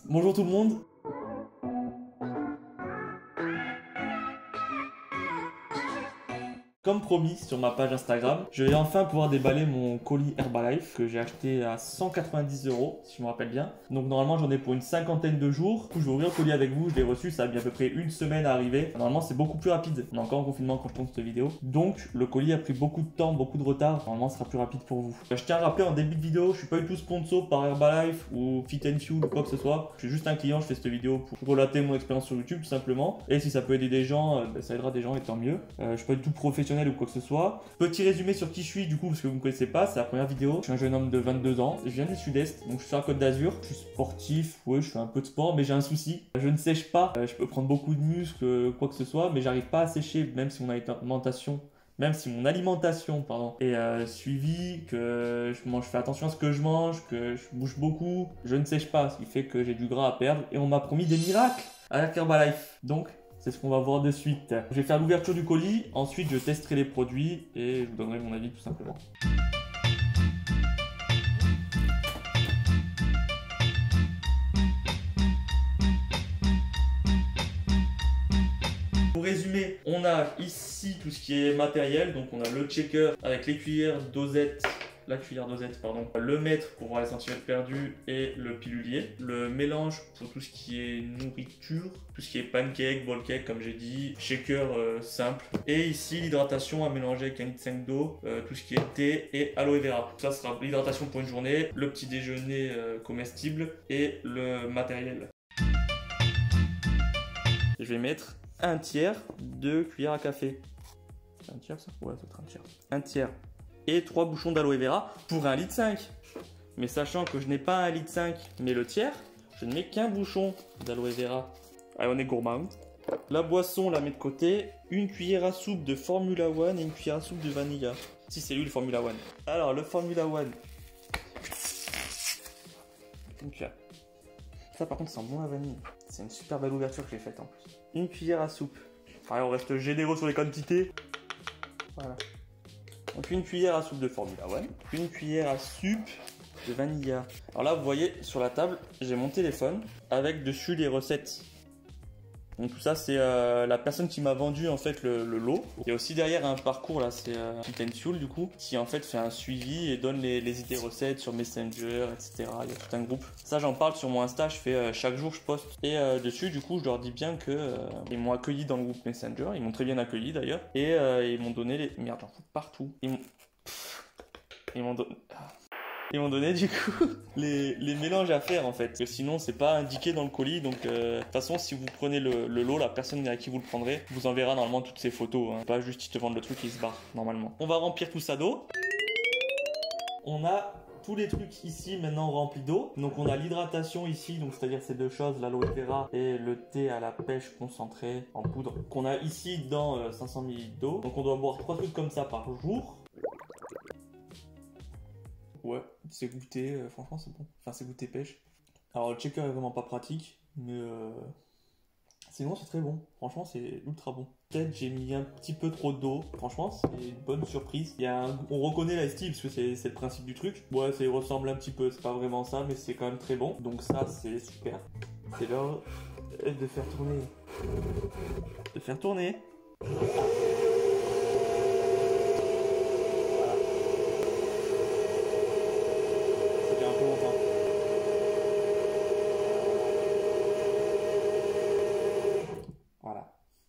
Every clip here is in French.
Bonjour tout le monde. Comme promis sur ma page Instagram, je vais enfin pouvoir déballer mon colis Herbalife que j'ai acheté à 190 €, si je me rappelle bien. Donc normalement j'en ai pour une cinquantaine de jours. Du coup, je vais ouvrir le colis avec vous, je l'ai reçu, ça a mis à peu près une semaine à arriver. Normalement c'est beaucoup plus rapide. On est encore en confinement quand je tourne cette vidéo. Donc le colis a pris beaucoup de temps, beaucoup de retard. Normalement ce sera plus rapide pour vous. Je tiens à rappeler en début de vidéo, je suis pas du tout sponsor par Herbalife ou Fit and Fuel ou quoi que ce soit. Je suis juste un client, je fais cette vidéo pour relater mon expérience sur YouTube tout simplement. Et si ça peut aider des gens, ça aidera des gens et tant mieux. Je suis pas du tout professionnel ou quoi que ce soit. Petit résumé sur qui je suis du coup parce que vous ne me connaissez pas, c'est la première vidéo. Je suis un jeune homme de 22 ans, je viens du sud-est, donc je suis sur la Côte d'Azur. Je suis sportif, ouais je fais un peu de sport mais j'ai un souci. Je ne sèche pas, je peux prendre beaucoup de muscles, quoi que ce soit, mais j'arrive pas à sécher même si mon alimentation pardon, est suivie, que je fais attention à ce que je mange, que je bouge beaucoup, je ne sèche pas, ce qui fait que j'ai du gras à perdre et on m'a promis des miracles avec Herbalife. Donc c'est ce qu'on va voir de suite. Je vais faire l'ouverture du colis, ensuite je testerai les produits et je vous donnerai mon avis tout simplement. Pour résumer, on a ici tout ce qui est matériel, donc on a le checker avec les cuillères dosettes. La cuillère dosette, pardon, le mètre pour voir les centimètres perdus et le pilulier, le mélange pour tout ce qui est nourriture, tout ce qui est pancake, bowl cake comme j'ai dit, shaker simple, et ici l'hydratation à mélanger avec 1,5 litre d'eau, tout ce qui est thé et aloe vera. Ça sera l'hydratation pour une journée, le petit déjeuner comestible et le matériel. Je vais mettre un tiers de cuillère à café. C'est un tiers ça? Ouais, c'est un tiers. Un tiers. Et 3 bouchons d'aloe vera pour 1,5 litre. Mais sachant que je n'ai pas 1,5 litre, mais le tiers, je ne mets qu'un bouchon d'aloe vera. Allez, on est gourmand. La boisson, on la met de côté. Une cuillère à soupe de Formula One et une cuillère à soupe de vanilla. Si, c'est lui le Formula One. Alors, le Formula One. Une cuillère. Ça, par contre, sent bon la vanille. C'est une super belle ouverture que j'ai faite en plus. Une cuillère à soupe. Allez, on reste généreux sur les quantités. Voilà. Donc une cuillère à soupe de Formula One, une cuillère à soupe de vanilla. Alors là, vous voyez sur la table, j'ai mon téléphone avec dessus les recettes. Donc tout ça, c'est la personne qui m'a vendu en fait le lot. Il y a aussi derrière un parcours là, c'est Fit and Fuel du coup, qui en fait fait un suivi et donne les idées recettes sur Messenger, etc. Il y a tout un groupe. Ça, j'en parle sur mon Insta, je fais chaque jour, je poste. Et dessus, du coup, je leur dis bien que ils m'ont accueilli dans le groupe Messenger, ils m'ont très bien accueilli d'ailleurs. Et ils m'ont donné les... Merde, j'en fous partout. Ils m'ont donné du coup les mélanges à faire en fait. Parce que sinon c'est pas indiqué dans le colis. Donc de toute façon si vous prenez le lot, la personne à qui vous le prendrez vous enverra normalement toutes ces photos. Hein. Pas juste ils te vendent le truc et ils se barrent normalement. On va remplir tout ça d'eau. On a tous les trucs ici maintenant remplis d'eau. Donc on a l'hydratation ici, donc c'est-à-dire ces deux choses, l'aloe vera et le thé à la pêche concentré en poudre. Qu'on a ici dans 500 ml d'eau. Donc on doit boire 3 trucs comme ça par jour. Ouais, c'est goûté, franchement c'est bon. Enfin c'est goûté pêche. Alors le checker est vraiment pas pratique, mais sinon c'est très bon. Franchement c'est ultra bon. Peut-être j'ai mis un petit peu trop d'eau. Franchement c'est une bonne surprise. On reconnaît la style parce que c'est le principe du truc. Ouais ça y ressemble un petit peu, c'est pas vraiment ça, mais c'est quand même très bon. Donc ça c'est super. C'est l'heure de faire tourner. De faire tourner.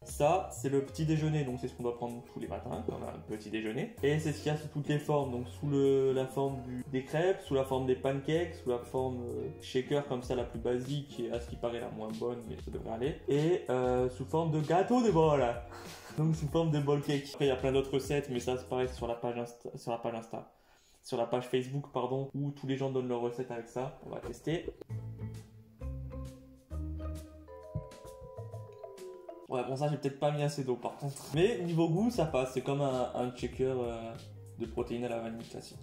Ça, c'est le petit déjeuner, donc c'est ce qu'on doit prendre tous les matins quand on a un petit déjeuner. Et c'est ce qu'il y a sous toutes les formes, donc sous la forme des crêpes, sous la forme des pancakes, sous la forme shaker comme ça la plus basique et à ce qui paraît la moins bonne, mais ça devrait aller. Et sous forme de gâteau de bol, donc sous forme de bowl cake. Après il y a plein d'autres recettes, mais ça c'est pareil sur la page Facebook pardon, où tous les gens donnent leurs recettes avec ça. On va tester. Ouais, bon ça j'ai peut-être pas mis assez d'eau par contre. Mais niveau goût ça passe, c'est comme un shaker de protéines à la vanille classique.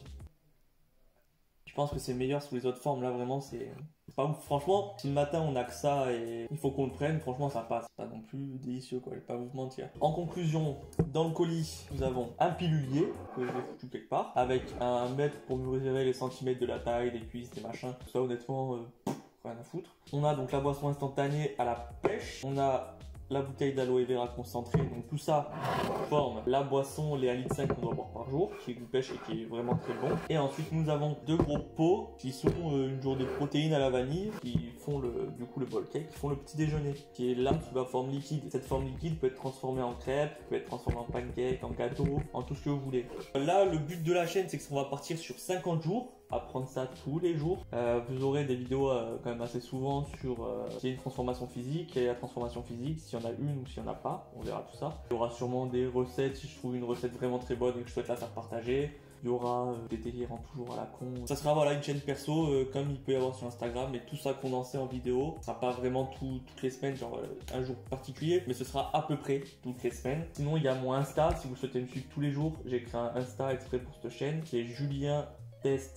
Je pense que c'est meilleur sous les autres formes, là vraiment c'est pas ouf. Franchement, si le matin on a que ça et il faut qu'on le prenne, franchement ça passe. C'est pas non plus délicieux quoi, je vais pas vous mentir. En conclusion, dans le colis, nous avons un pilulier que j'ai foutu quelque part, avec un mètre pour mesurer les centimètres de la taille, des cuisses, des machins. Tout ça honnêtement... rien à foutre. On a donc la boisson instantanée à la pêche. On a la bouteille d'aloe vera concentrée, donc tout ça forme la boisson, les 1,5 litre qu'on doit boire par jour, qui est goût pêche et qui est vraiment très bon. Et ensuite nous avons 2 gros pots qui sont une jour de protéines à la vanille, qui font du coup le bowl cake, qui font le petit déjeuner, qui est là sous la forme liquide. Cette forme liquide peut être transformée en crêpe, peut être transformée en pancake, en gâteau, en tout ce que vous voulez. Là le but de la chaîne c'est qu'on va partir sur 50 jours. Apprendre ça tous les jours. Vous aurez des vidéos quand même assez souvent sur s'il y a une transformation physique, quelle est la transformation physique, s'il y en a une ou s'il n'y en a pas, on verra tout ça. Il y aura sûrement des recettes si je trouve une recette vraiment très bonne et que je souhaite la faire partager. Il y aura des délires en toujours à la con. Ça sera voilà une chaîne perso comme il peut y avoir sur Instagram, mais tout ça condensé en vidéo. Ce sera pas vraiment toutes les semaines, genre un jour particulier, mais ce sera à peu près toutes les semaines. Sinon il y a mon Insta, si vous souhaitez me suivre tous les jours, j'ai créé un Insta exprès pour cette chaîne, qui est JulienTest.fit.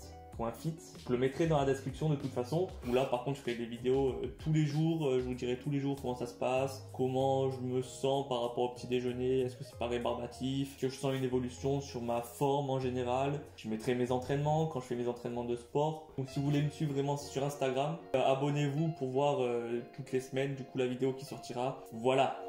Je le mettrai dans la description de toute façon. Où là par contre je fais des vidéos tous les jours, je vous dirai tous les jours comment ça se passe, comment je me sens par rapport au petit déjeuner, est-ce que c'est pas rébarbatif, que je sens une évolution sur ma forme en général. Je mettrai mes entraînements quand je fais mes entraînements de sport. Donc si vous voulez me suivre vraiment sur Instagram, abonnez-vous pour voir toutes les semaines du coup la vidéo qui sortira. Voilà.